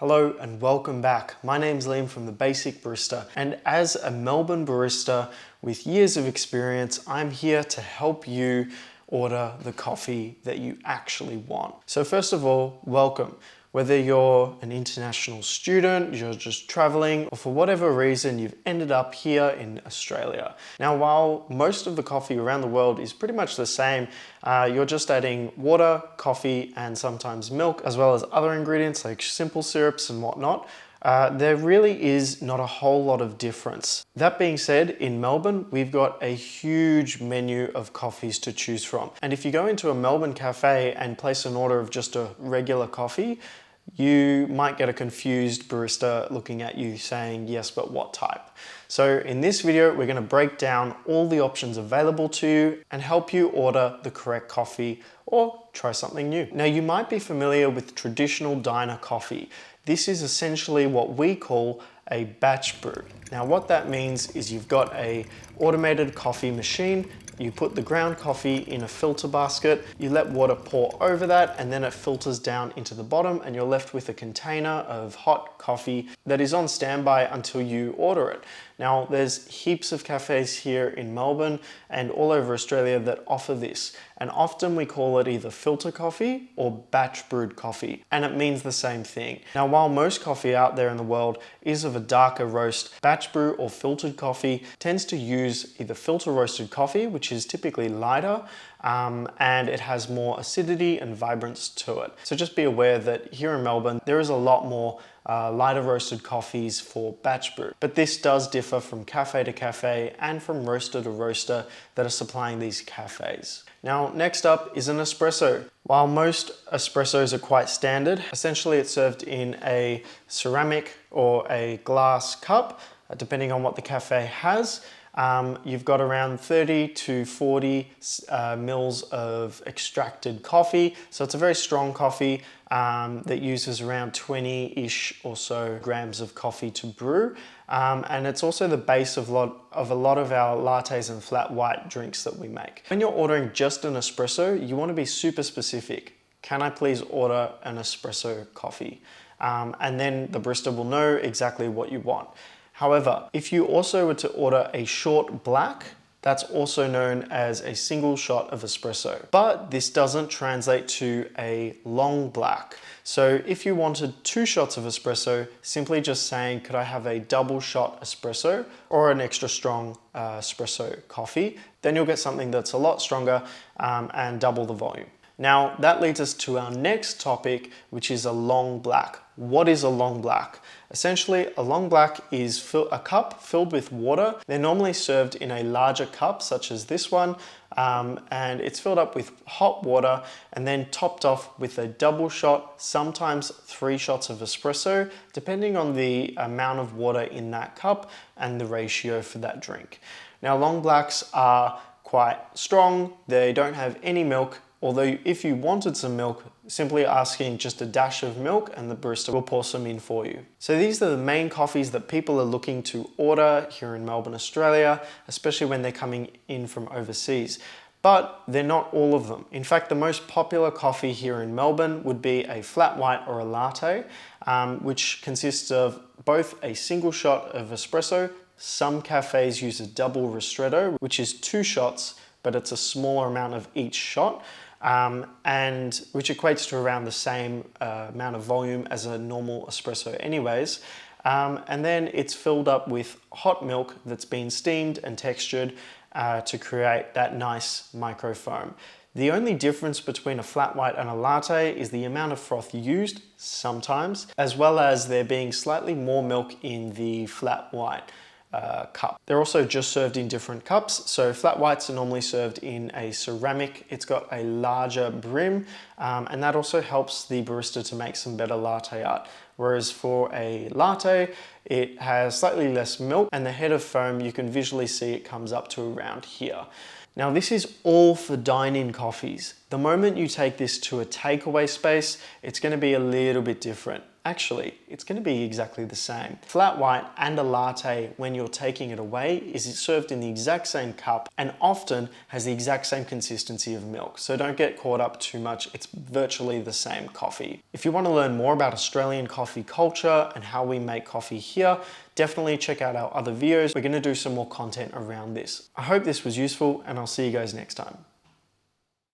Hello and welcome back. My name's Liam from The Basic Barista, and as a Melbourne barista with years of experience, I'm here to help you order the coffee that you actually want. So first of all, welcome. Whether you're an international student, you're just traveling, or for whatever reason you've ended up here in Australia. Now, while most of the coffee around the world is pretty much the same, you're just adding water, coffee, and sometimes milk, as well as other ingredients like simple syrups and whatnot. There really is not a whole lot of difference. That being said, in Melbourne, we've got a huge menu of coffees to choose from. And if you go into a Melbourne cafe and place an order of just a regular coffee, you might get a confused barista looking at you saying, yes, but what type? So in this video, we're gonna break down all the options available to you and help you order the correct coffee or try something new. Now, you might be familiar with traditional diner coffee. This is essentially what we call a batch brew. Now, what that means is you've got an automated coffee machine. You put the ground coffee in a filter basket, you let water pour over that, and then it filters down into the bottom, and you're left with a container of hot coffee that is on standby until you order it. Now, there's heaps of cafes here in Melbourne and all over Australia that offer this, and often we call it either filter coffee or batch brewed coffee, and it means the same thing. Now, while most coffee out there in the world is of a darker roast, batch brew or filtered coffee tends to use either filter roasted coffee, which is typically lighter, and it has more acidity and vibrance to it. So just be aware that here in Melbourne, there is a lot more lighter roasted coffees for batch brew. But this does differ from cafe to cafe and from roaster to roaster that are supplying these cafes. Now, next up is an espresso. While most espressos are quite standard, essentially it's served in a ceramic or a glass cup, depending on what the cafe has. You've got around 30 to 40 mils of extracted coffee. So it's a very strong coffee that uses around 20-ish or so grams of coffee to brew. And it's also the base of a lot of our lattes and flat white drinks that we make. When you're ordering just an espresso, you want to be super specific. Can I please order an espresso coffee? And then the barista will know exactly what you want. However, if you also were to order a short black, that's also known as a single shot of espresso. But this doesn't translate to a long black. So if you wanted 2 shots of espresso, simply just saying, could I have a double shot espresso or an extra strong espresso coffee, then you'll get something that's a lot stronger and double the volume. Now, that leads us to our next topic, which is a long black. What is a long black? Essentially, a long black is a cup filled with water. They're normally served in a larger cup, such as this one, and it's filled up with hot water and then topped off with a double shot, sometimes 3 shots of espresso, depending on the amount of water in that cup and the ratio for that drink. Now, long blacks are quite strong. They don't have any milk. Although if you wanted some milk, simply asking just a dash of milk and the barista will pour some in for you. So these are the main coffees that people are looking to order here in Melbourne, Australia, especially when they're coming in from overseas. But they're not all of them. In fact, the most popular coffee here in Melbourne would be a flat white or a latte, which consists of both a single shot of espresso. Some cafes use a double ristretto, which is 2 shots, but it's a smaller amount of each shot. And which equates to around the same amount of volume as a normal espresso anyways. And then it's filled up with hot milk that's been steamed and textured to create that nice micro foam. The only difference between a flat white and a latte is the amount of froth used sometimes, as well as there being slightly more milk in the flat white cup. They're also just served in different cups. So flat whites are normally served in a ceramic. It's got a larger brim, and that also helps the barista to make some better latte art. Whereas for a latte, it has slightly less milk, and the head of foam, you can visually see it comes up to around here. Now, this is all for dine-in coffees. The moment you take this to a takeaway space, it's going to be a little bit different. Actually, it's going to be exactly the same. Flat white and a latte, when you're taking it away, is served in the exact same cup and often has the exact same consistency of milk. So don't get caught up too much. It's virtually the same coffee. If you want to learn more about Australian coffee culture and how we make coffee here, definitely check out our other videos. We're going to do some more content around this. I hope this was useful, and I'll see you guys next time.